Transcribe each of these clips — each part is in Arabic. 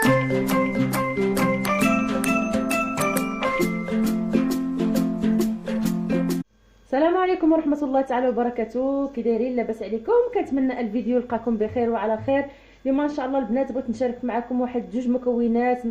السلام عليكم ورحمه الله تعالى وبركاته. كي دايرين؟ لاباس عليكم؟ كنتمنى الفيديو يلقاكم بخير وعلى خير. اليوم ان شاء الله البنات بغيت نشارك معكم واحد جوج مكونات،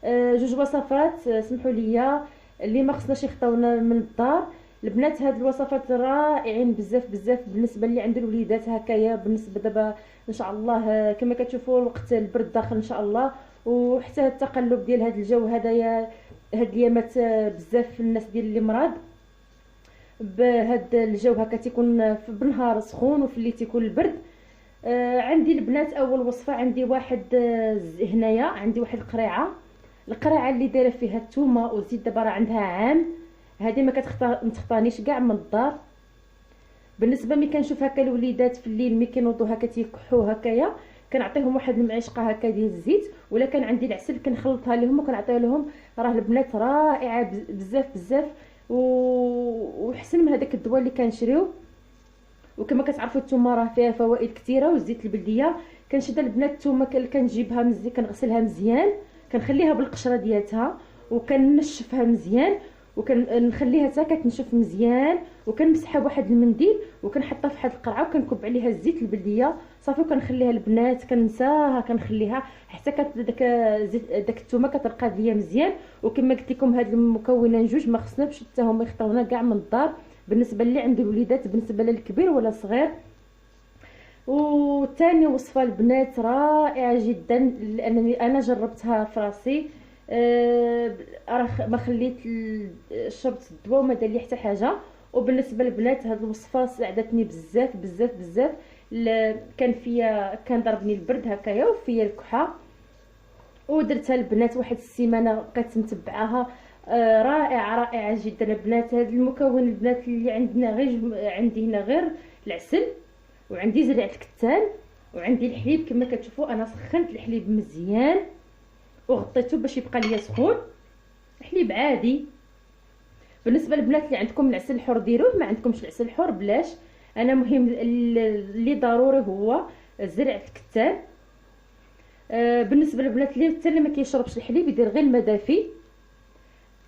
جوج وصفات سمحوا لي اللي ما خصناش يخطاونا من الدار. البنات هاد الوصفات رائعين بزاف بزاف بالنسبه اللي عند الوليدات هكايا. بالنسبه دابا ان شاء الله كما كتشوفوا وقت البرد داخل ان شاء الله، وحتى التقلب ديال هاد الجو هدايا هاد الايامات بزاف الناس ديال اللي مرض بهاد الجو هكا تيكون في بالنهار سخون وفي الليل تيكون البرد. عندي البنات اول وصفه، عندي واحد هنايا عندي واحد القريعه اللي دايره فيها الثومه والزيت. دابا راه عندها عام، هذه ما متخطانيش كاع من الدار. بالنسبه ملي كنشوف هكا الوليدات في الليل ملي كينوضوا هكا تيكحوا هكايا، كنعطيهم واحد المعشقه هكا ديال الزيت، ولا كان عندي العسل كنخلطها لهم وكنعطيها لهم. راه البنات رائعه بزاف بزاف وحسن من هذاك الدواء اللي كنشريو. وكما كتعرفوا الثومه راه فيها فوائد كثيره، والزيت البلديه كنشد البنات الثومه كنجيبها مزيان، كنغسلها مزيان، كنخليها بالقشره ديالتها وكنشفها مزيان، وكنخليها حتى كتنشف مزيان، وكنمسحها بواحد المنديل وكنحطها في واحد القرعه وكنكب عليها الزيت البلديه صافي، وكنخليها البنات كنساها كنخليها حتى داك الثومه كترقد ليا مزيان. وكما قلت لكم هاد المكونين جوج ما خصناش حتى هما يخطاونا كاع من الدار بالنسبه اللي عند الوليدات، بالنسبه للكبير ولا الصغير. وثاني وصفه البنات رائعه جدا لانني انا جربتها في راسي. ما خليت شربت الدواء وما دار لي حتى حاجه. وبالنسبه للبنات هذه الوصفه ساعدتني بزاف بزاف بزاف. كان ضربني البرد هكايا وفيا الكحه، ودرتها البنات واحد السيمانه بقيت متبعاها. رائعه جدا البنات. هذا المكون البنات اللي عندنا عندي هنا غير العسل، وعندي زرعه الكتان، وعندي الحليب. كما كتشوفوا انا سخنت الحليب مزيان وغطيته باش يبقى ليا سخون، حليب عادي. بالنسبه للبنات اللي عندكم العسل الحر ديروه، ما عندكمش العسل الحر بلاش. انا مهم اللي ضروري هو زرعه الكتان. بالنسبه للبنات اللي ما كيشربش الحليب يدير غير الماء دافي.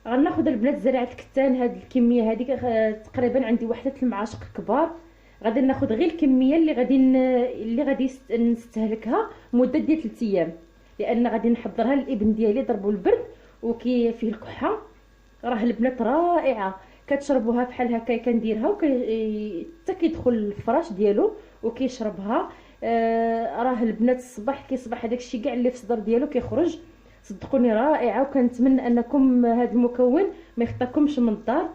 غناخذ البنات زرعه الكتان، هاد الكميه هذيك تقريبا عندي واحد 3 المعالق كبار. غادي ناخذ غير الكميه اللي غادي نستهلكها مده ديال 3 ايام، لان غادي نحضرها للابن ديالي ضربوا البرد وكي فيه الكحه. راه البنات رائعه كتشربوها بحال هكا، كنديرها حتى كيدخل الفراش ديالو وكيشربها. راه البنات الصباح كيصبح هذاك الشيء كاع اللي في الصدر ديالو كيخرج. صدقوني رائعه، وكنتمنى انكم هذا المكون ما يخطاكمش من الدار.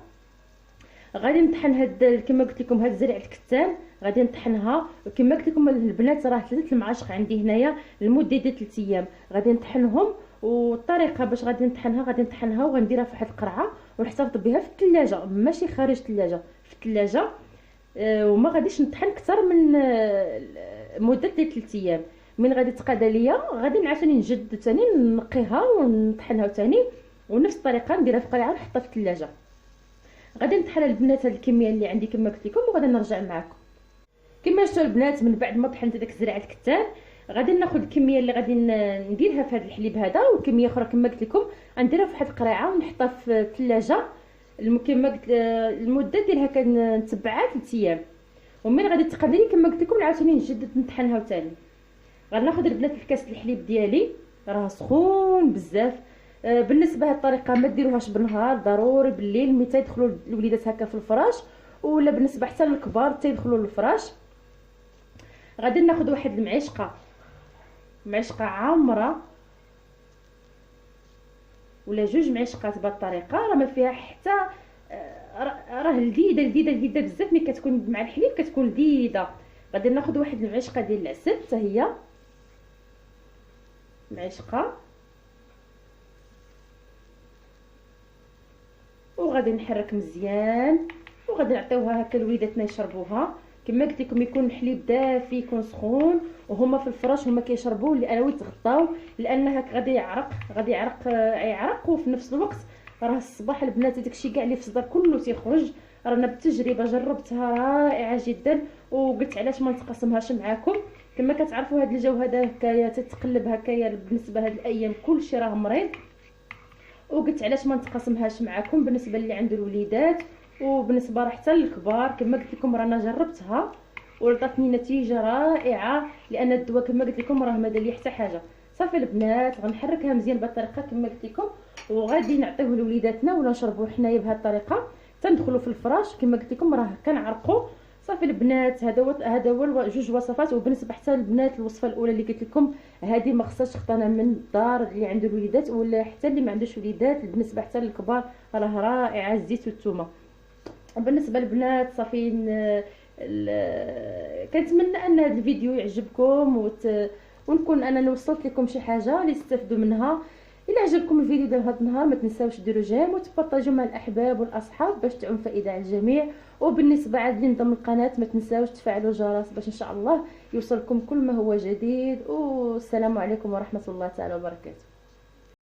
غادي نطحن كما قلت لكم هاد زرع الكتان غادي نطحنها. وكما قلت لكم البنات راه 3 المعالق عندي هنايا لمده 3 ايام. غادي نطحنهم، والطريقه باش غادي نطحنها وغنديرها في واحد القرعه ونحتفظ بها في الثلاجه، ماشي خارج الثلاجه، في الثلاجه. وما غاديش نطحن اكثر من مده 3 ايام. من غادي تقاد ليا غادي نعاود نجد ثاني نقيها ونطحنها ثاني، ونفس الطريقه نديرها في قرعه ونحطها في الثلاجه. غادي نطحن البنات هاد الكميه اللي عندي كما قلت لكم، وغادي نرجع معكم. كما شفتوا البنات من بعد ما طحنت داك زرعه الكتان غادي ناخذ الكميه اللي غادي نديرها في هذا الحليب هذا، والكميه اخرى كما قلت لكم غنديرها في واحد القريعه ونحطها في الثلاجه كما قلت المده ديال هكا نتبعها 3 ايام. ومن غادي تقادري كما قلت لكم عاوتاني نجدد نطحنها ثاني. غناخذ البنات الكاس الحليب ديالي راه سخون بزاف. بالنسبه لهاد الطريقه ما ديروهاش بالنهار، ضروري بالليل متى يدخلوا الوليدات هكا في الفراش، ولا بالنسبه حتى للكبار حتى يدخلوا للفراش. غادي ناخذ واحد معشقه عامره ولا 2 معشقات بهذه الطريقه. راه ما فيها حتى راه لذيذه بزاف. ملي كتكون مع الحليب كتكون لذيذه. غادي ناخذ واحد المعشقه ديال العسل حتى هي معشقه، وغادي نحرك مزيان، وغادي نعطيوها هكا لوليداتنا يشربوها. كما قلت لكم يكون الحليب دافي يكون سخون وهما في الفراش هما كيشربوا، لانه يتغطاو لان هكا غادي يعرق وفي نفس الوقت راه الصباح البنات داكشي كاع اللي في الصدر كله تيخرج. رانا بالتجربه جربتها رائعه جدا، وقلت علاش ما نتقاسمهاش معاكم. كما كتعرفوا هذا الجو هذا هكايا تتقلب هكايا، بالنسبه لهاد الايام كلشي راه مريض، وقلت علاش ما نتقاسمهاش معكم بالنسبه اللي عنده الوليدات، وبالنسبه راه حتى للكبار. كما قلت لكم رانا جربتها ولطاتني نتيجه رائعه، لان الدواء كما قلت لكم راه ما دار لي حتى حاجه. صافي البنات غنحركها مزيان بهذه الطريقه كما قلت لكم، وغادي نعطيوه لوليداتنا ولا نشربوه حنايا بهذه الطريقه تندخلوا في الفراش. كما قلت لكم راه كنعرقوا. صافي البنات هذا هو جوج وصفات. وبالنسبه حتى للبنات الوصفه الاولى اللي قلت لكم هذه ما خصهاش تخطانا من الدار اللي عنده الوليدات ولا حتى اللي ما عندوش وليدات. بالنسبه حتى للكبار راه رائعه الزيت والثومه. بالنسبه للبنات صافي كنتمنى ان هذا الفيديو يعجبكم ونكون انا وصلت لكم شي حاجه اللي تستافدوا منها. الى عجبكم الفيديو ديال هذا النهار ما تنساوش ديروا جيم وتبارطاجوا مع الاحباب والاصحاب باش تعم فائده على الجميع. وبالنسبه عاد اللي انضم القناه ما تنساوش تفعلوا الجرس باش ان شاء الله يوصلكم كل ما هو جديد. والسلام عليكم ورحمه الله تعالى وبركاته.